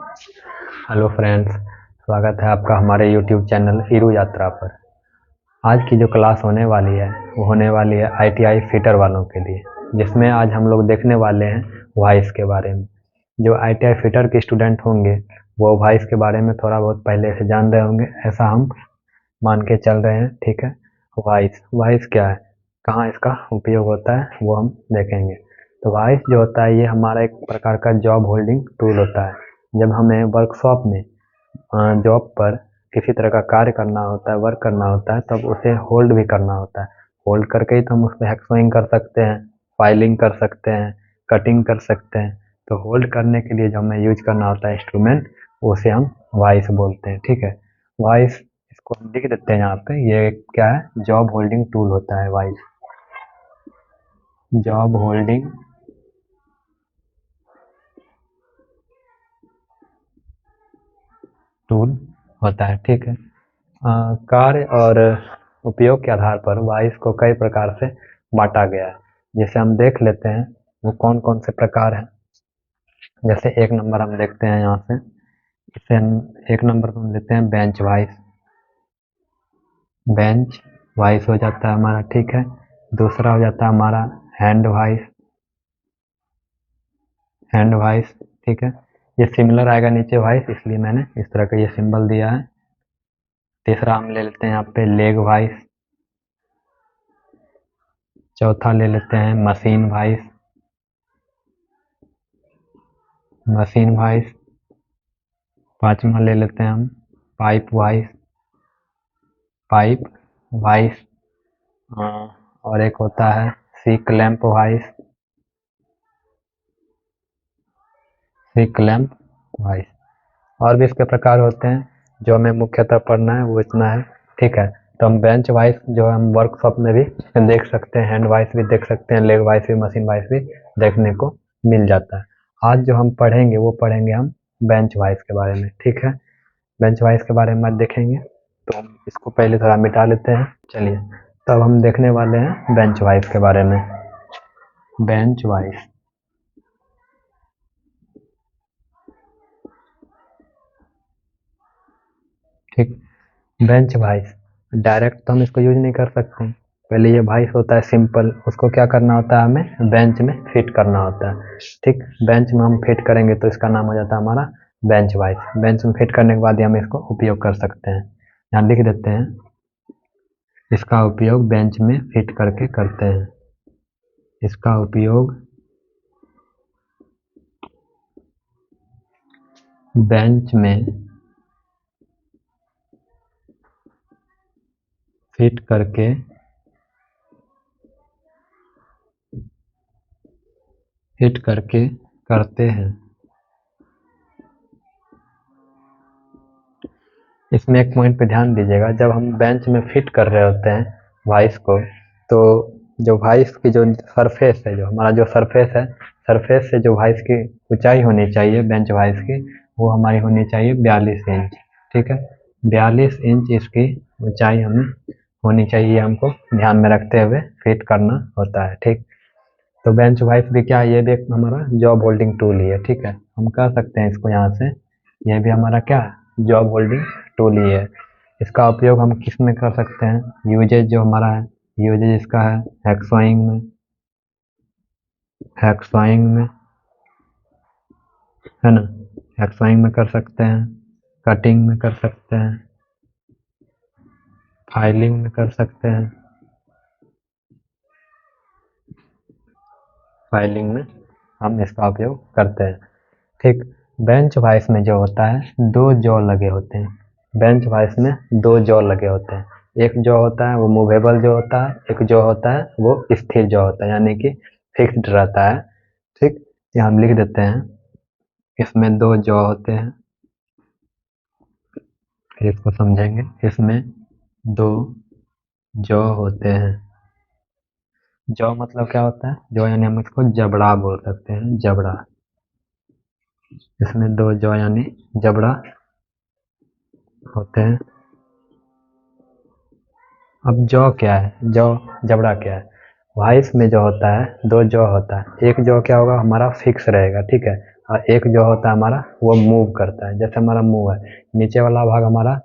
Hello friends, स्वागत है आपका हमारे यूट्यूब चैनल ईरू यात्रा पर। आज की जो क्लास होने वाली है वो होने वाली है आईटीआई फिटर वालों के लिए, जिसमें आज हम लोग देखने वाले हैं वॉइस के बारे में। जो आईटीआई फिटर के स्टूडेंट होंगे वो वॉइस के बारे में थोड़ा बहुत पहले से जान रहे होंगे, ऐसा हम मान के चल रहे हैं। ठीक है, वॉइस वॉइस क्या है, कहाँ इसका उपयोग होता है वो हम देखेंगे। तो वॉइस जो होता है ये हमारा एक प्रकार का जॉब होल्डिंग टूल होता है। जब हमें वर्कशॉप में जॉब पर किसी तरह का कार्य करना होता है, वर्क करना होता है, तब उसे होल्ड भी करना होता है। होल्ड करके ही तो हम उसमें हैक्सोइंग कर सकते हैं, फाइलिंग कर सकते हैं, कटिंग कर सकते हैं। तो होल्ड करने के लिए जो हमें यूज करना होता है इंस्ट्रूमेंट, उसे हम वॉइस बोलते हैं। ठीक है, वॉइस इसको हम लिख देते हैं यहाँ पे। ये क्या है, जॉब होल्डिंग टूल होता है वॉइस, जॉब होल्डिंग टूल होता है। ठीक है, कार्य और उपयोग के आधार पर वॉइस को कई प्रकार से बांटा गया है। जैसे हम देख लेते हैं वो कौन कौन से प्रकार हैं। जैसे एक नंबर हम देखते हैं यहाँ से, इसे हम एक नंबर पर हम लेते हैं बेंच वॉइस। बेंच वॉइस हो जाता है हमारा। ठीक है, दूसरा हो जाता है हमारा हैंड वॉइस, हैंड वॉइस। ठीक है, ये सिमिलर आएगा नीचे वॉइस, इसलिए मैंने इस तरह का ये सिंबल दिया है। तीसरा हम ले लेते हैं यहाँ पे लेग वॉइस। चौथा ले लेते हैं मशीन वॉइस, मशीन वॉइस। पांचवा ले लेते हैं हम पाइप वॉइस, पाइप वॉइस। और एक होता है सी क्लैंप वॉइस, सी क्लैंप वॉइस। और भी इसके प्रकार होते हैं, जो हमें मुख्यतः पढ़ना है वो इतना है। ठीक है, तो हम बेंच वॉइस जो हम वर्कशॉप में भी देख सकते हैं, हैंड वॉइस भी देख सकते हैं, लेग वॉइस भी, मशीन वॉइस भी देखने को मिल जाता है। आज जो हम पढ़ेंगे वो पढ़ेंगे हम बेंच वॉइस के बारे में। ठीक है, बेंच वाइज के बारे में आज देखेंगे, तो हम इसको पहले थोड़ा मिटा लेते हैं। चलिए, तब हम देखने वाले हैं बेंच वाइज के बारे में। बेंच वाइज, ठीक। बेंच वाइज डायरेक्ट तो हम इसको यूज नहीं कर सकते हैं। पहले ये वाइस होता है सिंपल, उसको क्या करना होता है, हमें बेंच में फिट करना होता है। ठीक, बेंच में हम फिट करेंगे तो इसका नाम हो जाता है हमारा बेंच वाइज। बेंच में फिट करने के बाद ही हम इसको उपयोग कर सकते हैं। यहाँ लिख देते हैं, इसका उपयोग बेंच में फिट करके करते हैं। इसका उपयोग बेंच में फिट करके करते हैं। इसमें एक पॉइंट पे ध्यान दीजिएगा, जब हम बेंच में फिट कर रहे होते हैं वाइस को, तो जो वाइस की जो सरफेस है, जो हमारा जो सरफेस है, सरफेस से जो वाइस की ऊंचाई होनी चाहिए बेंच वाइस की, वो हमारी होनी चाहिए 42 इंच। ठीक है, 42 इंच इसकी ऊंचाई हमें होनी चाहिए, हमको ध्यान में रखते हुए फिट करना होता है। ठीक, तो बेंच वाइस भी क्या है, ये भी एक हमारा जॉब होल्डिंग टूल ही है। ठीक है, हम कह सकते हैं इसको यहाँ से, ये भी हमारा क्या है, जॉब होल्डिंग टूल ही है। इसका उपयोग हम किस में कर सकते हैं, यूजेज जो हमारा है, यूजेज इसका है हैक्सॉइंग में, हैक्सॉइंग में, है ना, हैक्सॉइंग में कर सकते हैं, कटिंग में कर सकते हैं, फाइलिंग में कर सकते हैं, फाइलिंग में हम इसका उपयोग करते हैं। ठीक, बेंच वाइस में जो होता है दो जॉ लगे होते हैं। बेंच वाइस में दो जॉ लगे होते हैं। एक जॉ होता है वो मूवेबल जॉ होता है, एक जॉ होता है वो स्थिर जॉ होता है, यानी कि फिक्स्ड रहता है। ठीक, ये हम लिख देते हैं, इसमें दो जॉ होते हैं, फिर इसको समझेंगे। इसमें दो जॉ होते हैं। जॉ मतलब क्या होता है, जॉ यानी हम इसको जबड़ा बोल सकते हैं, जबड़ा। इसमें दो जॉ यानी जबड़ा होते हैं। अब जॉ क्या है, जॉ जबड़ा क्या है। वॉइस में जो होता है दो जॉ होता है, एक जॉ क्या होगा हमारा फिक्स रहेगा। ठीक है, और एक जो होता है हमारा वो मूव करता है। जैसे हमारा मूव है, नीचे वाला भाग हमारा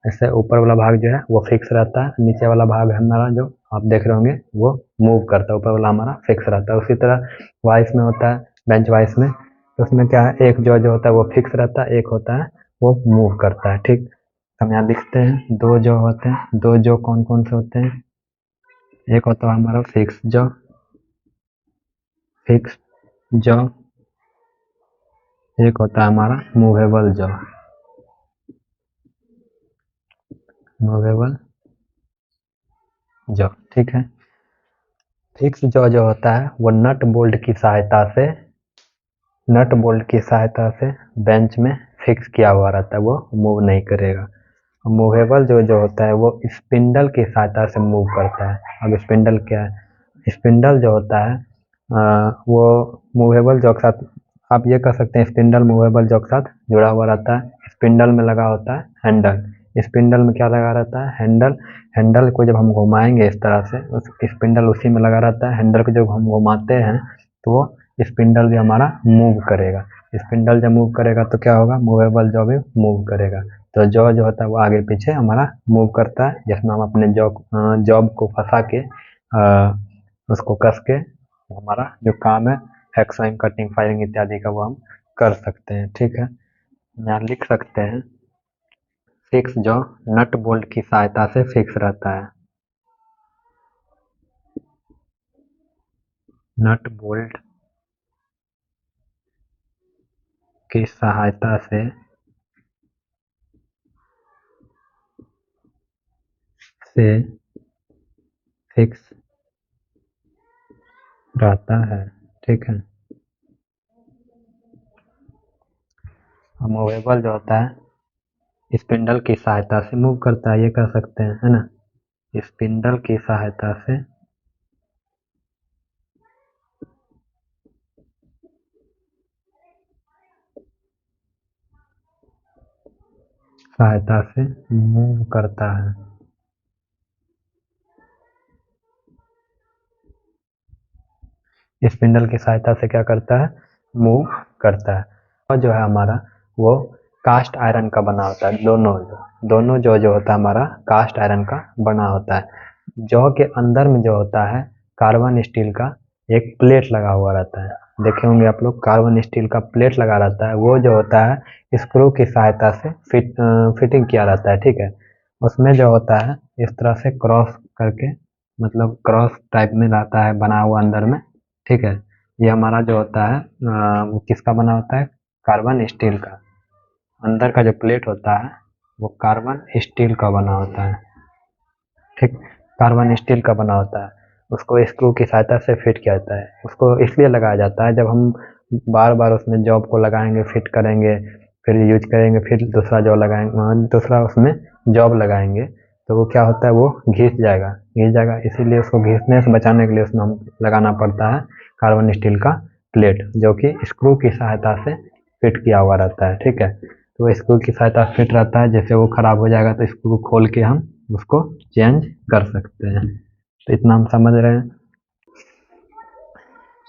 ऐसे, ऊपर वाला भाग जो है वो फिक्स रहता है, नीचे वाला भाग हमारा जो आप देख रहे होंगे वो मूव करता है, ऊपर वाला हमारा फिक्स रहता है। उसी तरह वॉइस में होता है, बेंच वॉइस में, तो उसमें क्या है, एक जो होता है वो फिक्स रहता है, एक होता है वो मूव करता है। ठीक, हम यहाँ लिखते हैं दो जो होते हैं, दो जो कौन कौन से होते हैं, एक होता है हमारा फिक्स जो, फिक्स जो, एक होता है हमारा मूवेबल जो, मूवेबल जो। ठीक है, फिक्स जो होता है वो नट बोल्ट की सहायता से, नट बोल्ट की सहायता से बेंच में फिक्स किया हुआ रहता है, वो मूव नहीं करेगा। मूवेबल जो होता है वो स्पिंडल की सहायता से मूव करता है। अब स्पिंडल क्या है, स्पिंडल जो होता है वो मूवेबल जो के साथ, आप ये कह सकते हैं स्पिंडल मूवेबल जो के साथ जुड़ा हुआ रहता है। स्पिंडल में लगा होता है हैंडल, स्पिंडल में क्या लगा रहता है, हैंडल। हैंडल को जब हम घुमाएंगे इस तरह से, उस स्पिंडल उसी में लगा रहता है। हैंडल को जब हम घुमाते हैं तो वो स्पिंडल भी हमारा मूव करेगा। स्पिंडल जब मूव करेगा तो क्या होगा, मूवेबल जो भी मूव करेगा। तो जो होता है वो आगे पीछे हमारा मूव करता है, जिसमें हम अपने जॉब को फंसा के उसको कस के हमारा जो काम है, एक्सवाइंग, कटिंग, फायरिंग इत्यादि का वो हम कर सकते हैं। ठीक है, यहाँ लिख सकते हैं फिक्स जो नट बोल्ट की सहायता से फिक्स रहता है, नट बोल्ट की सहायता से फिक्स रहता है। ठीक है, मूवेबल जो होता है स्पिंडल की सहायता से मूव करता है, ये कह सकते हैं, है ना। स्पिंडल की सहायता से, सहायता से मूव करता है। स्पिंडल की सहायता से क्या करता है, मूव करता है। और जो है हमारा वो कास्ट आयरन का बना होता है। दोनों जो होता है हमारा कास्ट आयरन का बना होता है। जौ के अंदर में जो होता है कार्बन स्टील का एक प्लेट लगा हुआ रहता है, देखे होंगे आप लोग, कार्बन स्टील का प्लेट लगा रहता है। वो जो होता है स्क्रू की सहायता से फिटिंग किया रहता है। ठीक है, उसमें जो होता है इस तरह से क्रॉस करके, मतलब क्रॉस टाइप में रहता है बना हुआ अंदर में। ठीक है, ये हमारा जो होता है वो किसका बना होता है, कार्बन स्टील का। अंदर का जो प्लेट होता है वो कार्बन स्टील का बना होता है। ठीक, कार्बन स्टील का बना होता है। उसको स्क्रू की सहायता से फिट किया जाता है। उसको इसलिए लगाया जाता है, जब हम बार बार उसमें जॉब को लगाएंगे, फिट करेंगे, फिर यूज करेंगे, फिर दूसरा जॉब लगाएंगे, दूसरा उसमें जॉब लगाएंगे, तो वो क्या होता है, वो घिस जाएगा। इसीलिए उसको घिसने से बचाने के लिए उसमें हम लगाना पड़ता है कार्बन स्टील का प्लेट, जो कि स्क्रू की सहायता से फिट किया हुआ रहता है। ठीक है, तो स्क्रू की सहायता से फिट रहता है, जैसे वो खराब हो जाएगा तो स्क्रू को खोल के हम उसको चेंज कर सकते हैं। तो इतना हम समझ रहे हैं।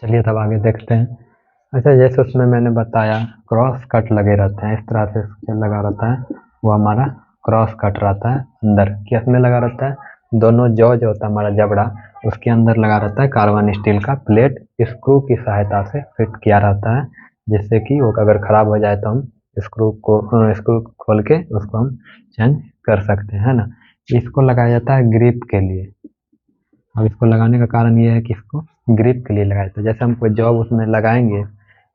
चलिए तब आगे देखते हैं। अच्छा, जैसे उसमें मैंने बताया क्रॉस कट लगे रहते हैं, इस तरह से जो लगा रहता है वो हमारा क्रॉस कट रहता है। अंदर किस में लगा रहता है, दोनों जो होता है हमारा जबड़ा, उसके अंदर लगा रहता है कार्बन स्टील का प्लेट, स्क्रू की सहायता से फिट किया रहता है, जिससे कि वो अगर खराब हो जाए तो हम स्क्रू खोल के उसको हम चेंज कर सकते हैं, है ना। इसको लगाया जाता है ग्रिप के लिए। अब इसको लगाने का कारण ये है कि इसको ग्रिप के लिए लगाया जाता है। जैसे हम कोई जॉब उसमें लगाएंगे,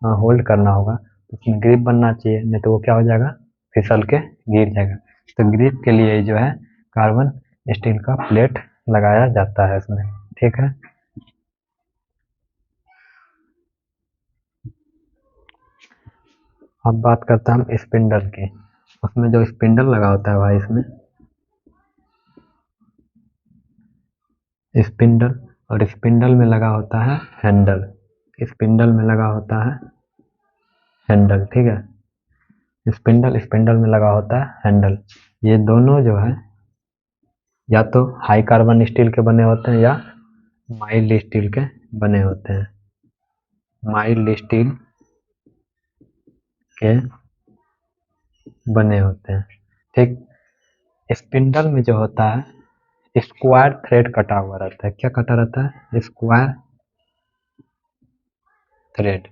होल्ड करना होगा, तो उसमें ग्रिप बनना चाहिए, नहीं तो वो क्या हो जाएगा, फिसल के गिर जाएगा। तो ग्रिप के लिए जो है कार्बन स्टील का प्लेट लगाया जाता है इसमें। ठीक है, अब बात करते हैं हम स्पिंडल की। उसमें जो स्पिंडल लगा होता है भाई, इसमें स्पिंडल, और स्पिंडल में लगा होता है हैंडल। स्पिंडल में लगा होता है हैंडल। ठीक है, स्पिंडल में लगा होता है हैंडल। ये दोनों जो है या तो हाई कार्बन स्टील के बने होते हैं या माइल्ड स्टील के बने होते हैं। माइल्ड स्टील के बने होते हैं। ठीक, स्पिंडल में जो होता है स्क्वायर थ्रेड कटा हुआ रहता है। क्या कटा रहता है? Square thread.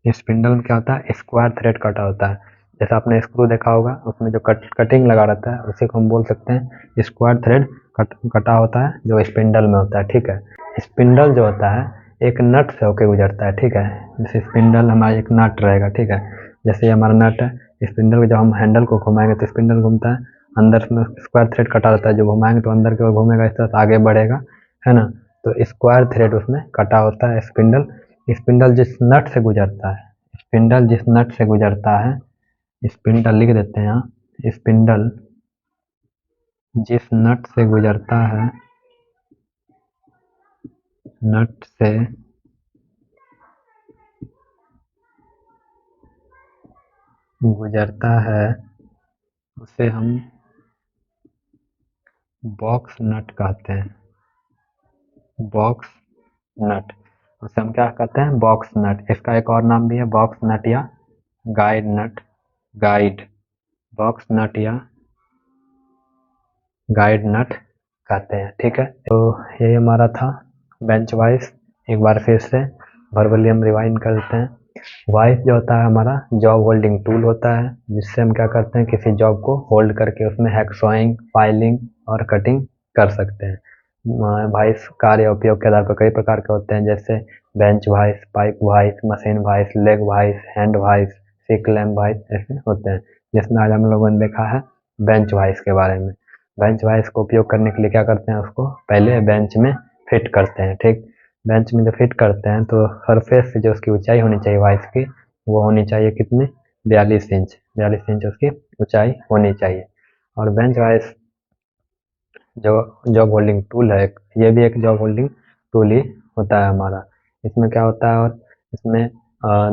स्पिंडल में क्या होता है? स्क्वायर थ्रेड कटा होता है। जैसे आपने स्क्रू देखा होगा, उसमें जो कटिंग लगा रहता है उसी को हम बोल सकते हैं स्क्वायर थ्रेड कटा होता है, जो स्पिंडल में होता है। ठीक है, स्पिंडल जो होता है एक नट से होके गुजरता है। ठीक है, जैसे स्पिंडल हमारा एक नट रहेगा। ठीक है, जैसे ये हमारा नट है, स्पिंडल को जब हम हैंडल को घुमाएंगे तो स्पिंडल घूमता है, अंदर में स्क्वायर थ्रेड कटा रहता है, जो घुमाएंगे तो अंदर की ओर घूमेगा, इस तरह से आगे बढ़ेगा, है ना। तो स्क्वायर थ्रेड उसमें कटा होता है स्पिंडल। स्पिंडल जिस नट से गुजरता है, स्पिंडल जिस नट से गुजरता है, स्पिंडल लिख देते हैं यहाँ, स्पिंडल जिस नट से गुजरता है, नट से गुजरता है, उसे हम बॉक्स नट कहते हैं। बॉक्स नट, उसे हम क्या कहते हैं? बॉक्स नट। इसका एक और नाम भी है, बॉक्स नट या गाइड नट। गाइड, बॉक्स नट या गाइड नट कहते हैं। ठीक है, तो यही हमारा था बेंच वाइज। एक बार फिर से वर्बली हम रिवाइंड करते हैं। वाइस जो होता है हमारा जॉब होल्डिंग टूल होता है, जिससे हम क्या करते हैं? किसी जॉब को होल्ड करके उसमें हैक्सॉइंग, फाइलिंग और कटिंग कर सकते हैं। वाइस कार्य उपयोग के आधार पर कई प्रकार के होते हैं, जैसे bench vice, pipe vice, machine vice, leg vice, hand vice, सिक लैम्प वाइस, ऐसे होते हैं। जिसमें आज हम लोगों ने देखा है बेंच वाइस के बारे में। बेंच वाइस को उपयोग करने के लिए क्या करते हैं? उसको पहले बेंच में फिट करते हैं। ठीक, बेंच में जब फिट करते हैं तो सरफेस से जो उसकी ऊंचाई होनी चाहिए वाइस की, वो होनी चाहिए कितनी? 42 इंच। 42 इंच उसकी ऊंचाई होनी चाहिए। और बेंच वाइस जो जॉब होल्डिंग टूल है, ये भी एक जॉब होल्डिंग टूल ही होता है हमारा। इसमें क्या होता है? और इसमें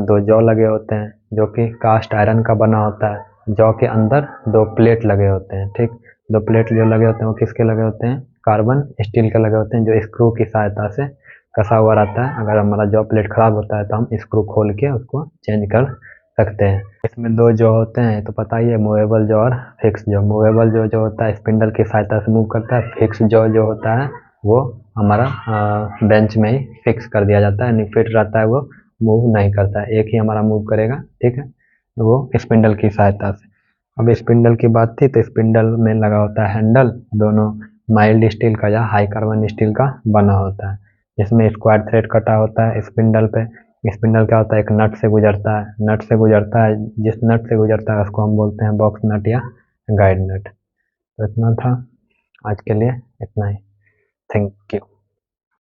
दो जॉ लगे होते हैं, जो कि कास्ट आयरन का बना होता है। जॉ के अंदर दो प्लेट लगे होते हैं। ठीक, दो प्लेट जो लगे होते हैं वो किसके लगे होते हैं? कार्बन स्टील के लगे होते हैं, जो स्क्रू की सहायता से कसा हुआ रहता है। अगर हमारा जॉ प्लेट खराब होता है तो हम स्क्रू खोल के उसको चेंज कर सकते हैं। इसमें दो जॉ होते हैं, तो पता ही है, मूवेबल जॉ और फिक्स जॉ। मूवेबल जॉ जो होता है स्पिंडल की सहायता से मूव करता है। फिक्स जॉ जो होता है वो हमारा बेंच में ही फिक्स कर दिया जाता है, यानी फिट रहता है, वो मूव नहीं करता है, एक ही हमारा मूव करेगा। ठीक है, वो स्पिंडल की सहायता से। अब स्पिंडल की बात थी तो स्पिंडल में लगा होता है हैंडल, दोनों माइल्ड स्टील का या हाई कार्बन स्टील का बना होता है। इसमें स्क्वायर थ्रेड कटा होता है स्पिंडल पे। स्पिंडल क्या होता है? एक नट से गुजरता है। नट से गुजरता है, जिस नट से गुजरता है उसको हम बोलते हैं बॉक्स नट या गाइड नट। तो इतना था आज के लिए, इतना ही। Thank you.